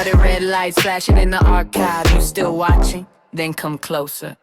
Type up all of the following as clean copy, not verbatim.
All the red lights flashing in the archive. You still watching? Then come closer.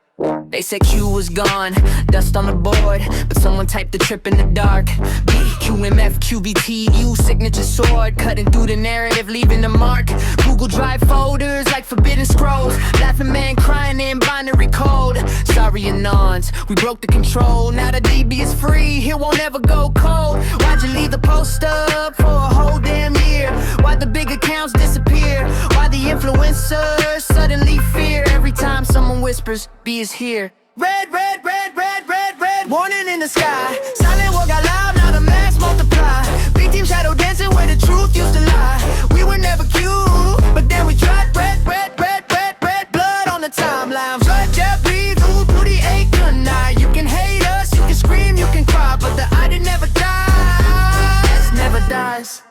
They said Q was gone, dust on the board, but someone typed the trip in the dark. BQMF, QBTU, signature sword, cutting through the narrative, leaving the mark. Google Drive folders like forbidden scrolls, laughing man crying in binary code. Sorry anons, we broke the control. Now the DB is free, here won't ever go cold. Why'd you leave the post up for a whole damn year? Why'd the big accounts disappear? Why the influencers suddenly fear every time someone whispers B is here? Red, red, red, red, red, red, warning in the sky. Silent war got loud, now the mass multiply. Big team shadow dancing where the truth used to lie. We were never cute, but then we tried. Red, red, red, red, red, blood on the timeline. Blood, jet, bleed, ooh, booty, ache, good night. You can hate us, you can scream, you can cry, but the idea never dies, never dies.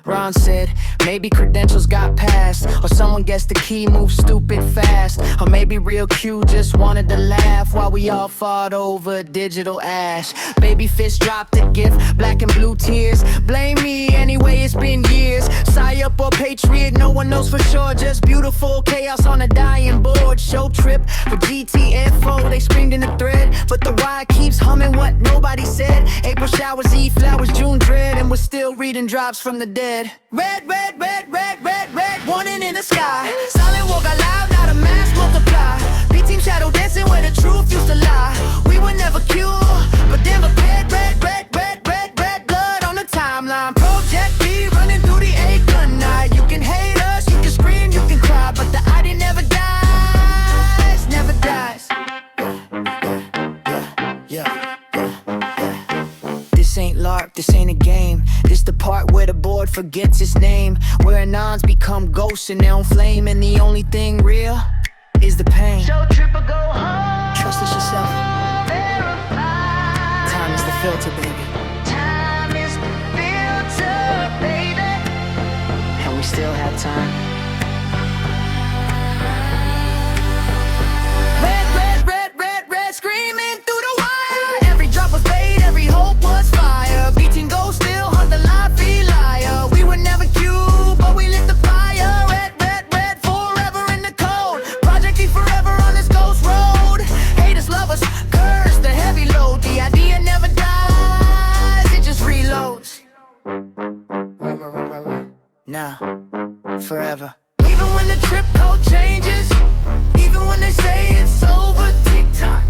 Ron said, maybe credentials got passed, or someone guessed the key moved stupid fast, or maybe real Q just wanted to laugh while we all fought over digital ash. Baby fish dropped a gift, black and blue tears. Blame me anyway, it's been years. Psy-up or patriot, no one knows for sure. Just beautiful chaos on a dying board. Show trip for GTFO, they screamed in the thread, but the wire keeps humming what nobody said. April showers, E-flowers, June dread, and we're still reading drops from the dead. Red, red, red, red, red, red, warning in the sky. Silent war got loud, now the mass multiply. B-team shadow dancing where the truth used to lie. We were never cute, but then red, red, red, red, red, red, blood on the timeline. Project B running through the A gun night. You can hate us, you can scream, you can cry, but the idea never dies, never dies. Yeah. This ain't LARP, this ain't a game. This the part where the board forgets its name, where anons become ghosts and they don't flame, and the only thing real is the pain. Show trip or go home. Trust us yourself. Verify. Time is the filter, baby. Time is the filter, baby. And we still have time. Red, red, red, red, red, screaming through the wire. Every drop was bait, every hope was fire. Beating gold still hunt the lie, be liar. We were never cute, but we lit the fire. Red, red, red, forever in the cold. Project E forever on this ghost road. Haters love us, curse the heavy load. The idea never dies, it just reloads. Nah, forever. Even when the trip code changes, even when they say it's over, TikTok.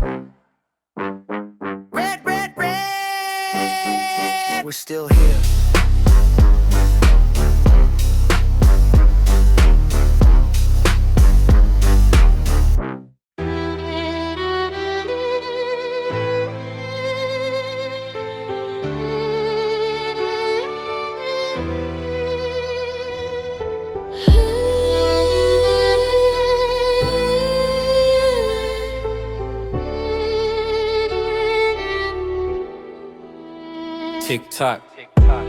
Red, red, red, we're still here. Tick-tock.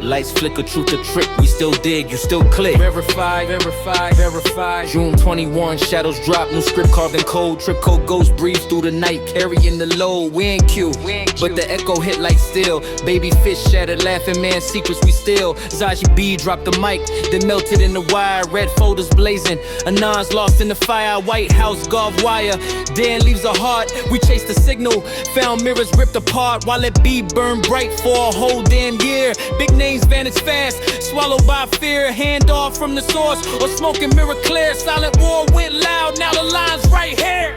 Lights flicker, truth a trick, we still dig, you still click. Verify, verify, verify. June 21, shadows drop, new script carved in code. Trip code ghost breathes through the night, carrying the load. We ain't Q, but the echo hit like steel. Baby fish shattered, laughing man secrets we steal. Zaji B dropped the mic, then melted in the wire. Red folders blazing, Anons lost in the fire. White House guard wire, Dan leaves a heart. We chased the signal, found mirrors ripped apart. While it B burned bright for a whole damn year. Big names vanish fast, swallowed by fear. Hand off from the source, or smoking mirror clear. Silent war went loud, now the line's right here.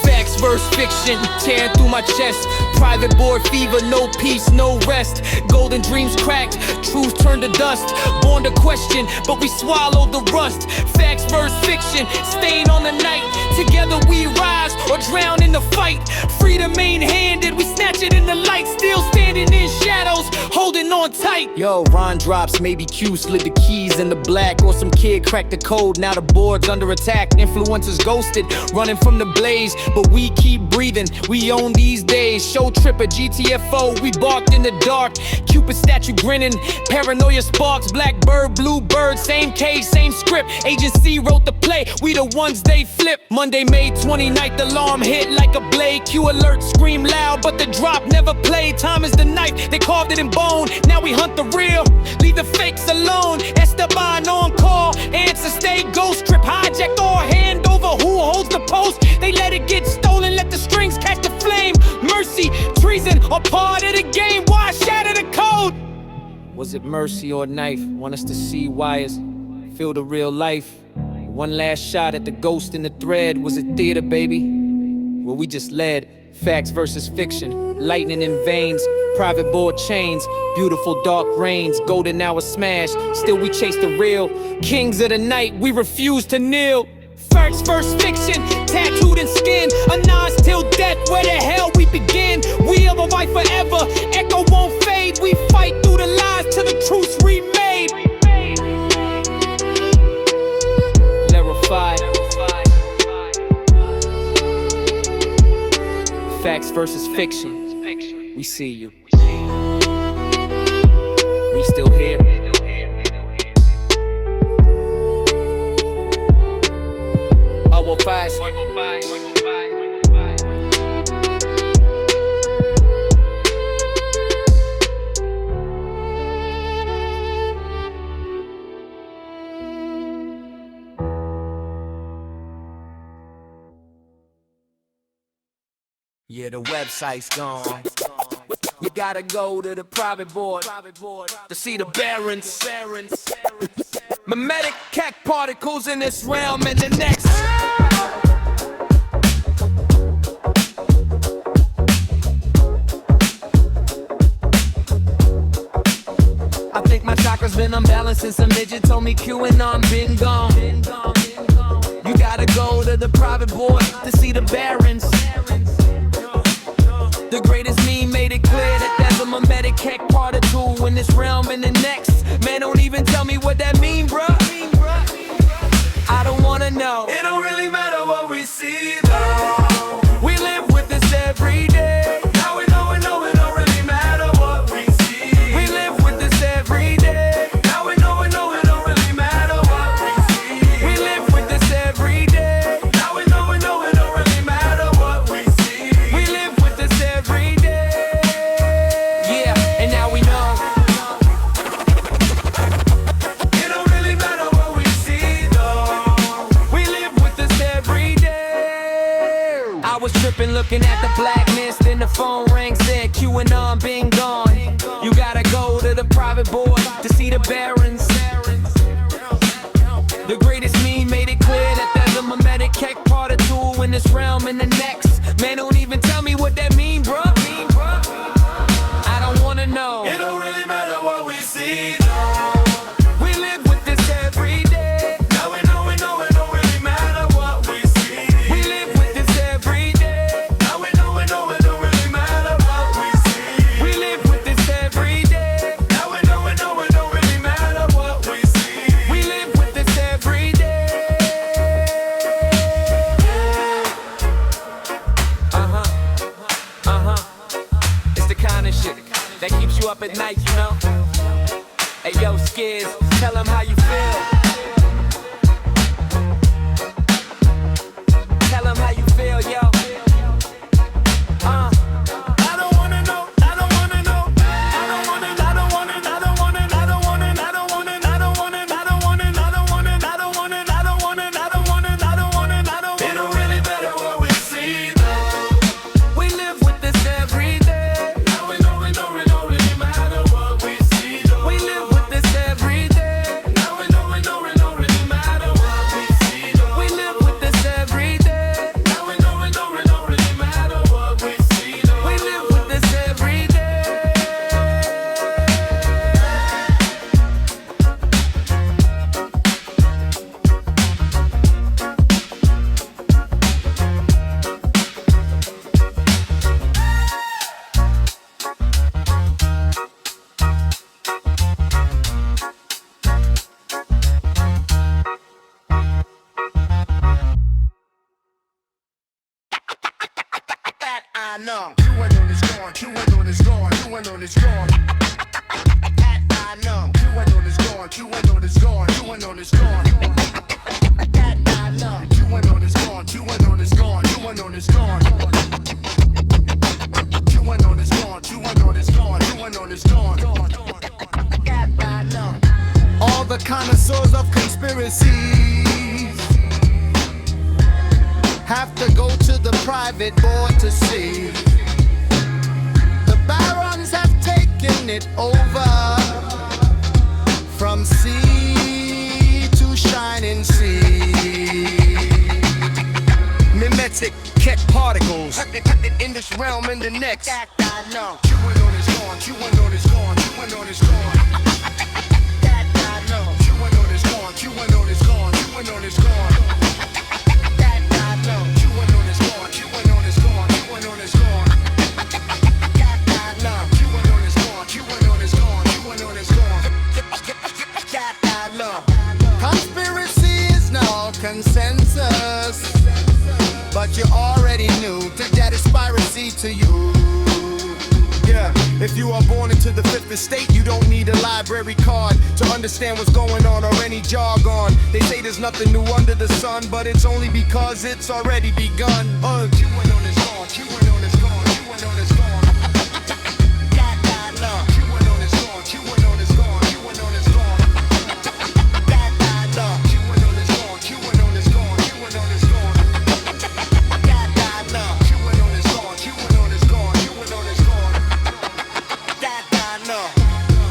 Facts versus fiction, tearing through my chest. Private board fever, no peace, no rest. Golden dreams cracked, truth turned to dust. Born to question, but we swallowed the rust. Facts versus fiction, stain on the night. Together we rise or drown in the fight. Freedom main-handed, we snatch it in the light. Still standing in shadows, holding on tight. Yo, Ron drops, maybe Q slid the keys in the black, or some kid cracked the code. Now the board's under attack, influencers ghosted, running from the blaze. But we keep breathing. We own these days. Show tripper, GTFO, we barked in the dark. Cupid statue grinning, paranoia sparks. Blackbird, bluebird, same cage, same script. Agency wrote the play, we the ones they flip. Monday, May 29th, alarm hit like a blade. Q alert, scream loud, but the drop never played. Time is the knife, they carved it in bone. Now we hunt the real, leave the fakes alone. Esteban on call, answer stay ghost trip. Hijack or hand over, who holds the post? They let it get stolen, let the strings catch the flame. Mercy, treason, or part of the game. Why shatter the code? Was it mercy or knife? Want us to see wires, feel the real life. One last shot at the ghost in the thread. Was it theater, baby? Well, we just led. Facts versus fiction, lightning in veins, private board chains, beautiful dark rains, golden hour smash. Still we chase the real. Kings of the night, we refuse to kneel. Facts versus fiction, tattooed in skin. A Nas till death, where the hell we begin? We are the fight forever, echo won't fade. We fight through the lies till the truth's remade. Clarify. Facts versus fiction. We see you. We still here. Oh, fast. Yeah, the website's gone. You gotta go to the private board to see the barons. Mimetic cat particles in this realm and the next. I think my chakras been unbalanced since a midget told me QAnon been gone. You gotta go to the private board to see the barons. The greatest meme made it clear that there's a mimetic heck particle in this realm and the next. Man, don't even tell me what that mean, bruh. I don't wanna know. It don't really matter what we see, though. We live with this every day. Now we know it don't really matter what we see. We live with this every day. Now we know it don't really matter what we see. We live with this every day. Now we know it don't really matter what we see. We live with this every day. Yeah, and now we know. It don't really matter what we see, though. We live with this every day. I was tripping looking at the blackness, then the phone rang, said QAnon been gone. You gotta go to the private board to see the barons. The greatest meme made it clear that there's a mimetic heck particle in this realm and the next. Man, don't even tell me what that mean, bruh. I don't wanna know. It don't really matter what we see, though. We live with this every day. Now we know it don't really matter what we see. We live with this every day. Now we know it don't really matter what we see. We live with this every day. Now we know it don't really matter what we see. We live with this every day. It's the kind of shit that keeps you up at night, you know? Hey yo, Skiz, tell them how you feel. Tell them how you feel, yo. I don't wanna know. I don't wanna know. I don't wanna. I don't wanna. I don't wanna. I don't wanna. I don't wanna. I don't wanna. I don't wanna. I don't wanna. I don't wanna. I don't wanna. I don't wanna. I don't wanna. I don't. It don't really matter what we see, though. We live with this every day. Now we know it don't really matter what we see, though. We live with this every day. Now we know it don't know. QAnon is gone, QAnon is gone, QAnon is gone. I know. QAnon is gone, QAnon is gone, QAnon is gone. I know. QAnon is gone, QAnon is gone, QAnon is gone. QAnon is gone, QAnon is gone, QAnon is gone. I know. All the connoisseurs of conspiracies have to go to the private board to see. The barons have taken it over, from sea to shining sea. Mimetic ket particles in this realm and the next. I know. QAnon is gone, QAnon is gone, QAnon is gone. I know. QAnon is gone, QAnon is gone, QAnon is gone. I know. QAnon is gone, QAnon is gone, QAnon is gone. I know. QAnon is gone, QAnon is gone, QAnon is gone. I know. Conspiracy is now consensus, but you already knew that it's piracy to you. Yeah, if you are born into the fifth estate, you don't need a library card to understand what's going on or any jargon. They say there's nothing new under the sun, but it's only because it's already begun. QAnon is gone, QAnon is gone, QAnon is gone. QAnon is gone, QAnon is gone, QAnon is gone. QAnon is gone, QAnon is gone, QAnon is gone.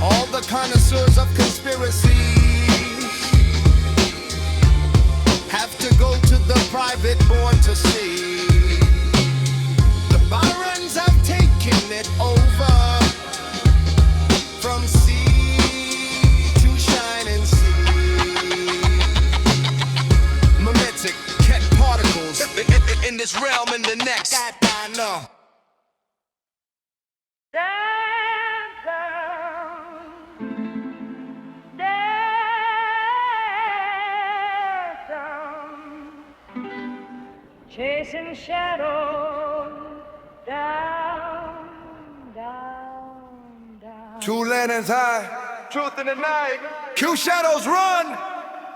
All the connoisseurs of conspiracy have to go to the private board to see. The barons have taken it over, from sea to shining sea. Mimetic ket particles in this realm and the next. That I know. Chasing shadows down, down, down. Two lanterns high, truth in the night. Q shadows run,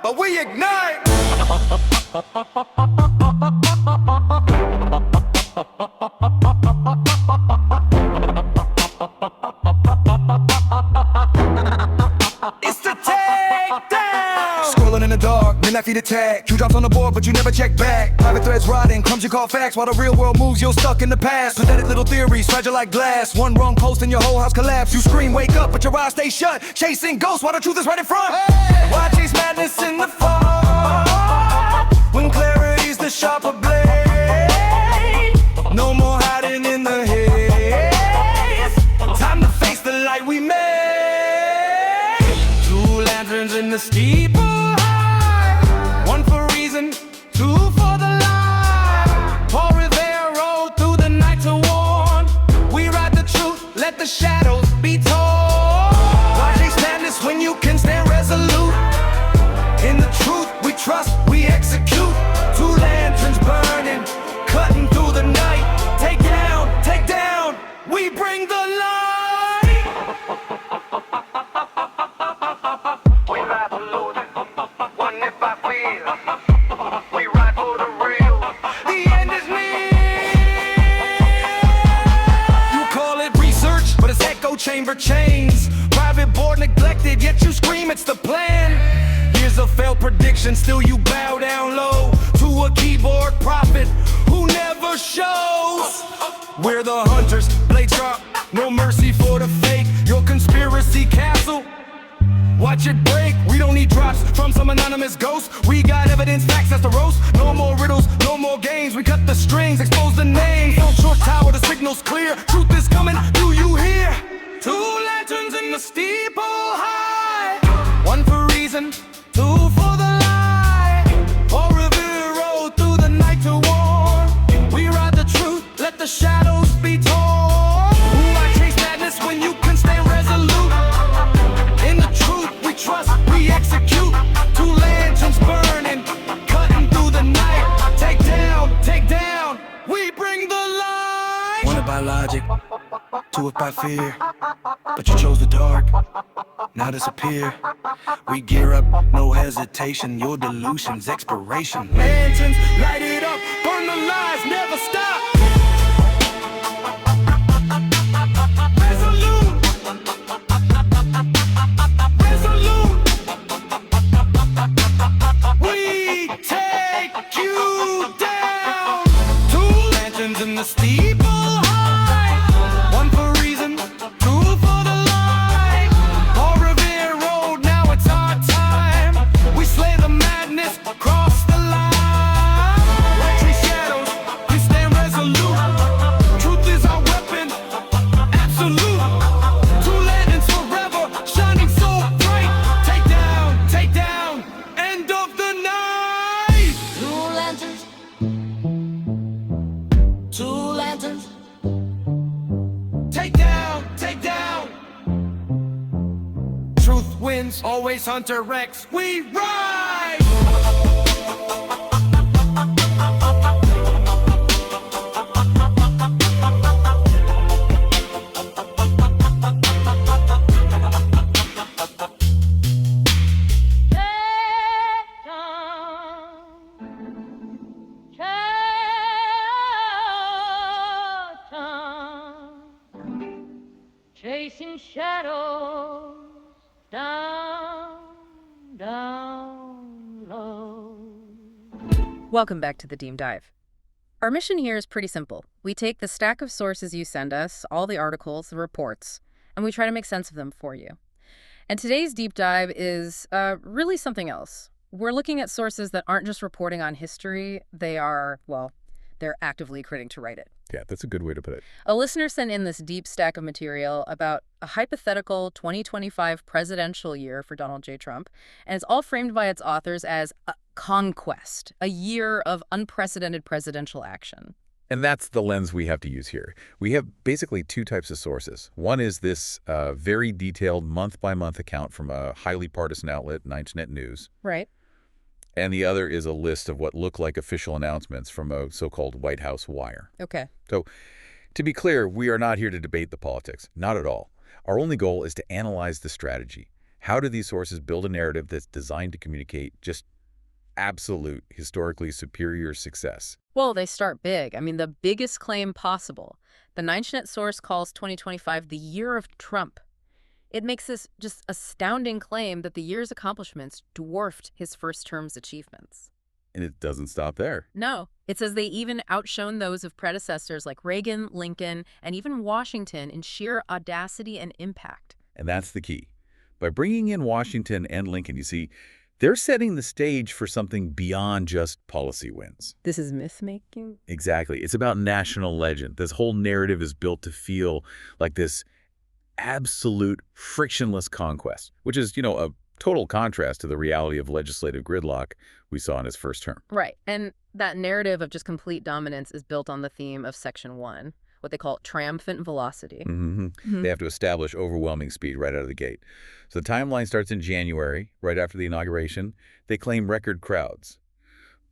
but we ignite. It's the takedown. Scrolling in the dark, midnight feet attack. Q drops on the board, but you never check back. Private threads rotting, crumbs you call facts. While the real world moves, you're stuck in the past. Pathetic little theories, fragile like glass. One wrong post and your whole house collapse. You scream, wake up, but your eyes stay shut. Chasing ghosts while the truth is right in front. Hey! Why chase madness in the fall, when clarity's the sharper blade? No more hiding in the haze. Time to face the light we made. Two lanterns in the steeple high, one for reason, two for the light. Paul Revere rode through the night to warn. We ride the truth, let the shadows be torn. Why chase madness when you can stand resolute? In the truth we trust, we execute. Two lanterns burning, cutting through the night. Take down, we bring the light. We ride for losing, one if I feel. We ride for the real, the end is near. You call it research, but it's echo chamber chains. Private board neglected, yet you scream it's the plan. Years of failed prediction, still you bow down low to a keyboard prophet who never shows. We're the hunters, blade sharp, no mercy for the fake. Your conspiracy castle, watch it break. We don't need drops from some anonymous ghost. We got evidence, facts, that's the roast. No more riddles, no more games. We cut the strings, expose the names. On short tower, the signal's clear. Truth is coming, do you hear? Two lanterns in the steeple high, one for reason, two for the light. Paul Revere rode through the night to warn. We ride the truth, let the shadows be torn. Why chase madness when you can stay resolute? In the truth we trust, we execute. Two lanterns burning, cutting through the night. Take down, we bring the light. Wanted by to it by fear, but you chose the dark, now disappear. We gear up, no hesitation, your delusions, expiration. Lanterns, light it up, burn the lies, never stop. Resolute, resolute. We take you down. Two lanterns in the steeple high, one for reason, two for the light. Paul Revere Road, now it's our time. We slay the madness, cross the line. Like tree shadows, we stand resolute. Truth is our weapon, absolute. Two lanterns forever, shining so bright. Take down, end of the night. Two lanterns. Two lanterns. Take down, take down. Truth wins, always Hunter Rex. We ride. Chasing shadows down, down low. Welcome back to the Deep Dive. Our mission here is pretty simple. We take the stack of sources you send us, all the articles, the reports, and we try to make sense of them for you. And today's deep dive is really something else. We're looking at sources that aren't just reporting on history, they're actively creating to write it. Yeah, that's a good way to put it. A listener sent in this deep stack of material about a hypothetical 2025 presidential year for Donald J. Trump, and it's all framed by its authors as a conquest, a year of unprecedented presidential action. And that's the lens we have to use here. We have basically two types of sources. One is this very detailed month-by-month account from a highly partisan outlet, 9net News. Right. And the other is a list of what look like official announcements from a so-called White House wire. Okay. So, to be clear, we are not here to debate the politics. Not at all. Our only goal is to analyze the strategy. How do these sources build a narrative that's designed to communicate just absolute, historically superior success? Well, they start big. I mean, the biggest claim possible. The 9net source calls 2025 the year of Trump. It makes this just astounding claim that the year's accomplishments dwarfed his first term's achievements. And it doesn't stop there. No, it says they even outshone those of predecessors like Reagan, Lincoln, and even Washington in sheer audacity and impact. And that's the key. By bringing in Washington and Lincoln, you see, they're setting the stage for something beyond just policy wins. This is myth-making? Exactly. It's about national legend. This whole narrative is built to feel like this absolute frictionless conquest, which is, a total contrast to the reality of legislative gridlock we saw in his first term. Right. And that narrative of just complete dominance is built on the theme of Section 1, what they call triumphant velocity. They have to establish overwhelming speed right out of the gate. So the timeline starts in January, right after the inauguration. They claim record crowds.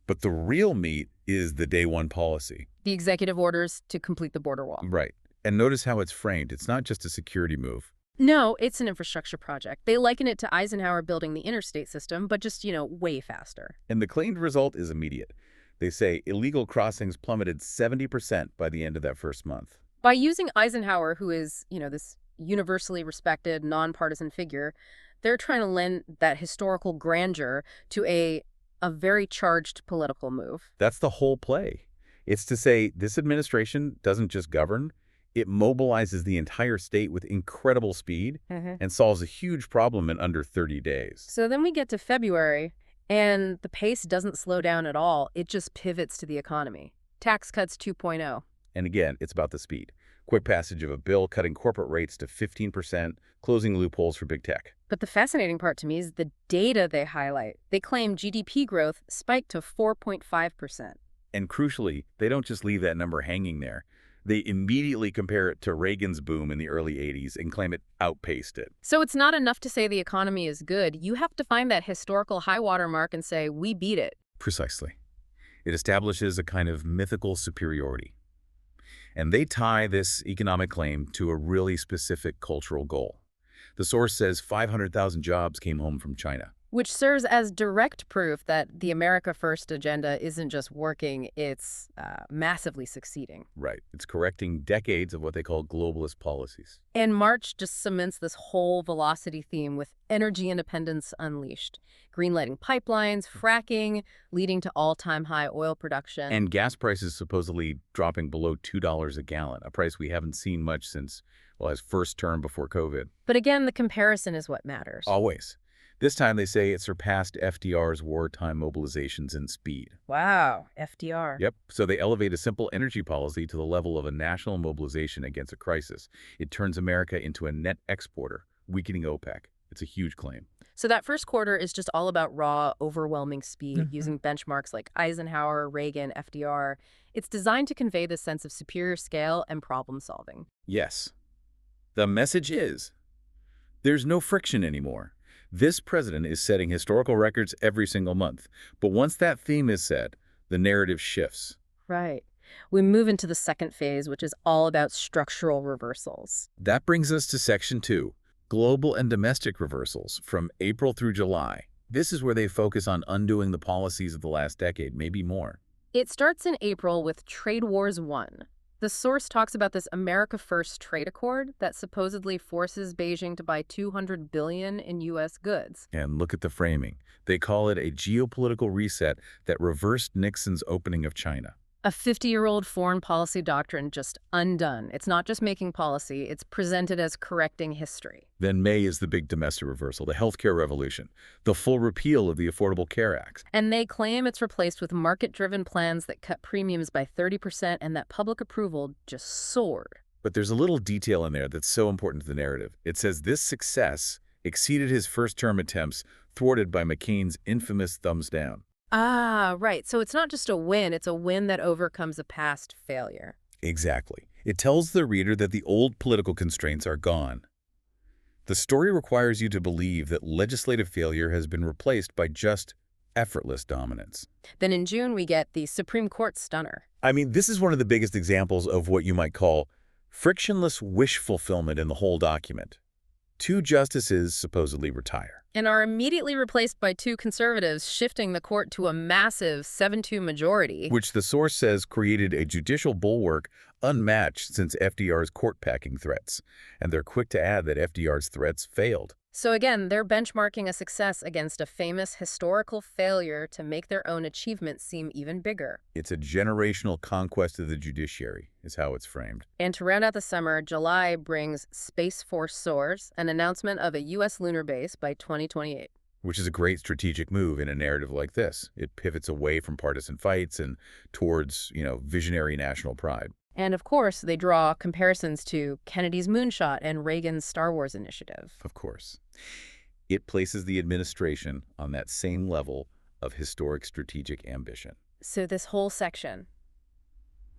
But the real meat is the day one policy. The executive orders to complete the border wall. Right. And notice how it's framed. It's not just a security move. No, it's an infrastructure project. They liken it to Eisenhower building the interstate system, but just, way faster. And the claimed result is immediate. They say illegal crossings plummeted 70% by the end of that first month. By using Eisenhower, who is, this universally respected, nonpartisan figure, they're trying to lend that historical grandeur to a very charged political move. That's the whole play. It's to say this administration doesn't just govern, it mobilizes the entire state with incredible speed and solves a huge problem in under 30 days. So then we get to February, and the pace doesn't slow down at all. It just pivots to the economy. Tax cuts 2.0. And again, it's about the speed. Quick passage of a bill cutting corporate rates to 15%, closing loopholes for big tech. But the fascinating part to me is the data they highlight. They claim GDP growth spiked to 4.5%. And crucially, they don't just leave that number hanging there. They immediately compare it to Reagan's boom in the early 80s and claim it outpaced it. So it's not enough to say the economy is good. You have to find that historical high water mark and say, we beat it. Precisely. It establishes a kind of mythical superiority. And they tie this economic claim to a really specific cultural goal. The source says 500,000 jobs came home from China. Which serves as direct proof that the America First agenda isn't just working, it's massively succeeding. Right. It's correcting decades of what they call globalist policies. And March just cements this whole velocity theme with energy independence unleashed. Greenlighting pipelines, fracking, leading to all-time high oil production. And gas prices supposedly dropping below $2 a gallon, a price we haven't seen much since, well, his first term before COVID. But again, the comparison is what matters. Always. This time they say it surpassed FDR's wartime mobilizations in speed. Wow, FDR. Yep. So they elevate a simple energy policy to the level of a national mobilization against a crisis. It turns America into a net exporter, weakening OPEC. It's a huge claim. So that first quarter is just all about raw, overwhelming speed, using benchmarks like Eisenhower, Reagan, FDR. It's designed to convey this sense of superior scale and problem solving. Yes. The message is, there's no friction anymore. This president is setting historical records every single month. But once that theme is set, the narrative shifts. Right. We move into the second phase, which is all about structural reversals. That brings us to Section 2, global and domestic reversals from April through July. This is where they focus on undoing the policies of the last decade, maybe more. It starts in April with Trade Wars 1. The source talks about this America First trade accord that supposedly forces Beijing to buy $200 billion in U.S. goods. And look at the framing. They call it a geopolitical reset that reversed Nixon's opening of China. A 50-year-old foreign policy doctrine just undone. It's not just making policy, it's presented as correcting history. Then May is the big domestic reversal, the healthcare revolution, the full repeal of the Affordable Care Act. And they claim it's replaced with market-driven plans that cut premiums by 30% and that public approval just soared. But there's a little detail in there that's so important to the narrative. It says this success exceeded his first-term attempts, thwarted by McCain's infamous thumbs down. Ah, right. So it's not just a win, it's a win that overcomes a past failure. Exactly. It tells the reader that the old political constraints are gone. The story requires you to believe that legislative failure has been replaced by just effortless dominance. Then in June, we get the Supreme Court stunner. I mean, this is one of the biggest examples of what you might call frictionless wish fulfillment in the whole document. 2 justices supposedly retire. And are immediately replaced by 2 conservatives, shifting the court to a massive 7-2 majority. Which the source says created a judicial bulwark unmatched since FDR's court-packing threats. And they're quick to add that FDR's threats failed. So again, they're benchmarking a success against a famous historical failure to make their own achievements seem even bigger. It's a generational conquest of the judiciary, is how it's framed. And to round out the summer, July brings Space Force Soars, an announcement of a U.S. lunar base by 2028. Which is a great strategic move in a narrative like this. It pivots away from partisan fights and towards, visionary national pride. And of course, they draw comparisons to Kennedy's moonshot and Reagan's Star Wars initiative. Of course. It places the administration on that same level of historic strategic ambition. So this whole section,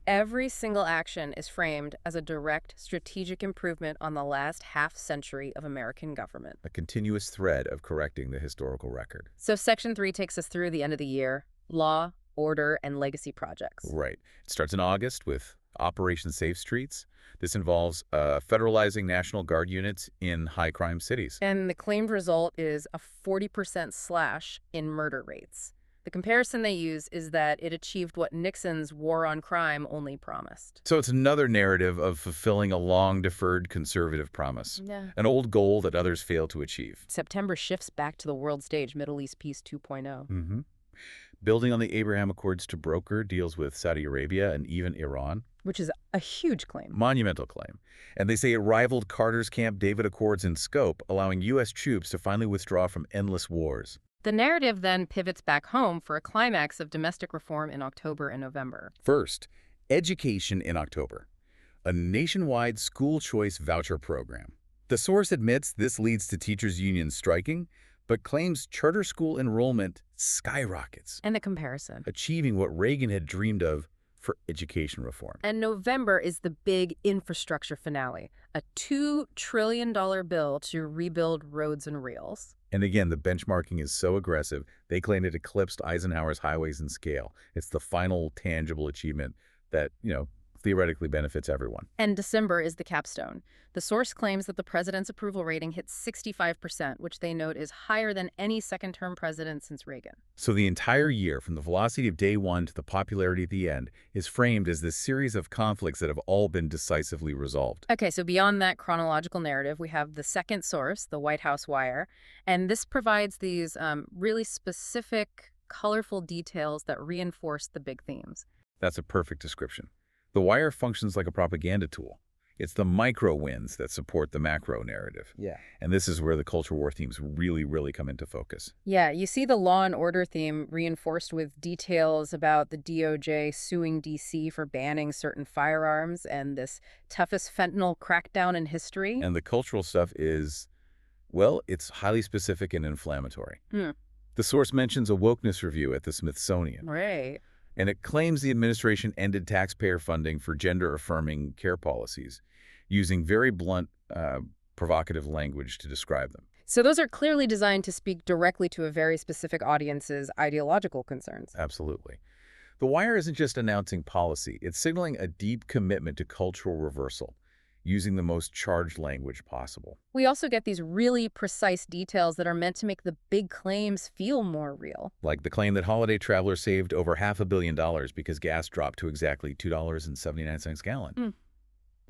every single action is framed as a direct strategic improvement on the last half-century of American government. A continuous thread of correcting the historical record. So Section 3 takes us through the end of the year, law, order, and legacy projects. Right. It starts in August with Operation Safe Streets. This involves federalizing National Guard units in high-crime cities. And the claimed result is a 40% slash in murder rates. The comparison they use is that it achieved what Nixon's war on crime only promised. So it's another narrative of fulfilling a long-deferred conservative promise. Yeah. An old goal that others fail to achieve. September shifts back to the world stage, Middle East Peace 2.0. Building on the Abraham Accords to broker deals with Saudi Arabia and even Iran. Which is a huge claim. Monumental claim. And they say it rivaled Carter's Camp David Accords in scope, allowing U.S. troops to finally withdraw from endless wars. The narrative then pivots back home for a climax of domestic reform in October and November. First, education in October. A nationwide school choice voucher program. The source admits this leads to teachers' unions striking, but claims charter school enrollment skyrockets, And the comparison. achieving what Reagan had dreamed of for education reform. And November is the big infrastructure finale, a $2 trillion bill to rebuild roads and rails. And again, the benchmarking is so aggressive, they claim it eclipsed Eisenhower's highways in scale. It's the final tangible achievement that, theoretically benefits everyone. And December is the capstone. The source claims that the president's approval rating hit 65%, which they note is higher than any second-term president since Reagan. So the entire year, from the velocity of day one to the popularity at the end, is framed as this series of conflicts that have all been decisively resolved. Okay, so beyond that chronological narrative, we have the second source, the White House wire, and this provides these really specific, colorful details that reinforce the big themes. That's a perfect description. The wire functions like a propaganda tool. It's the micro wins that support the macro narrative. Yeah. And this is where the culture war themes really come into focus. Yeah, you see the law and order theme reinforced with details about the DOJ suing D.C. for banning certain firearms and this toughest fentanyl crackdown in history. And the cultural stuff is, well, it's highly specific and inflammatory. The source mentions a wokeness review at the Smithsonian. Right. And it claims the administration ended taxpayer funding for gender-affirming care policies, using very blunt, provocative language to describe them. So those are clearly designed to speak directly to a very specific audience's ideological concerns. Absolutely. The Wire isn't just announcing policy, it's signaling a deep commitment to cultural reversal, using the most charged language possible. We also get these really precise details that are meant to make the big claims feel more real. Like the claim that holiday travelers saved over $500 million because gas dropped to exactly $2.79 a gallon.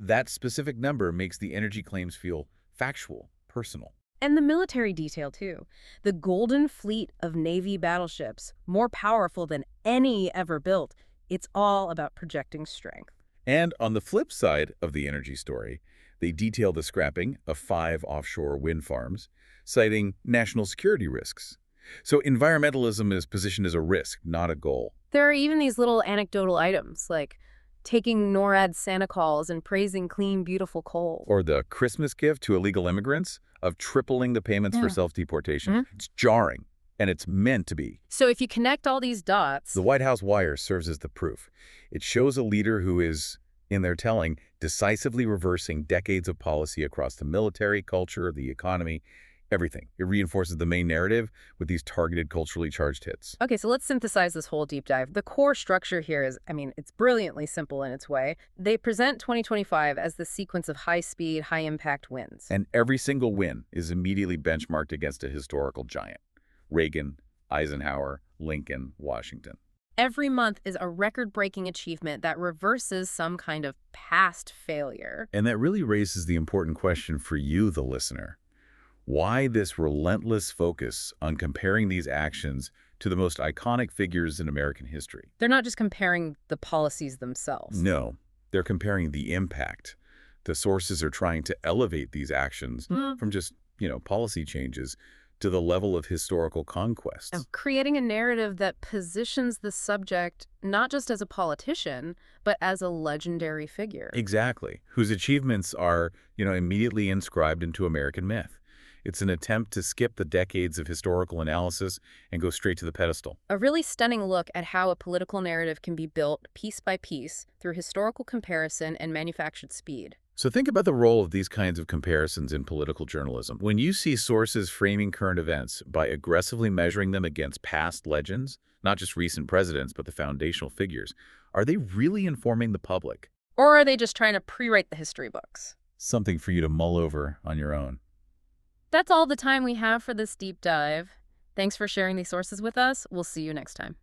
That specific number makes the energy claims feel factual, personal. And the military detail, too. The Golden Fleet of Navy battleships, more powerful than any ever built. It's all about projecting strength. And on the flip side of the energy story, they detail the scrapping of 5 offshore wind farms, citing national security risks. So environmentalism is positioned as a risk, not a goal. There are even these little anecdotal items, like taking NORAD Santa calls and praising clean, beautiful coal. Or the Christmas gift to illegal immigrants of tripling the payments for self-deportation. It's jarring, and it's meant to be. So if you connect all these dots... The White House wire serves as the proof. It shows a leader who is, in their telling, decisively reversing decades of policy across the military, culture, the economy, everything. It reinforces the main narrative with these targeted, culturally charged hits. Okay, so let's synthesize this whole deep dive. The core structure here is, it's brilliantly simple in its way. They present 2025 as the sequence of high-speed, high-impact wins. And every single win is immediately benchmarked against a historical giant. Reagan, Eisenhower, Lincoln, Washington. Every month is a record-breaking achievement that reverses some kind of past failure. And that really raises the important question for you, the listener. Why this relentless focus on comparing these actions to the most iconic figures in American history? They're not just comparing the policies themselves. No, they're comparing the impact. The sources are trying to elevate these actions from just, policy changes to the level of historical conquests. Of creating a narrative that positions the subject not just as a politician, but as a legendary figure. Exactly. Whose achievements are, immediately inscribed into American myth. It's an attempt to skip the decades of historical analysis and go straight to the pedestal. A really stunning look at how a political narrative can be built piece by piece through historical comparison and manufactured speed. So think about the role of these kinds of comparisons in political journalism. When you see sources framing current events by aggressively measuring them against past legends, not just recent presidents, but the foundational figures, are they really informing the public? Or are they just trying to pre-write the history books? Something for you to mull over on your own. That's all the time we have for this deep dive. Thanks for sharing these sources with us. We'll see you next time.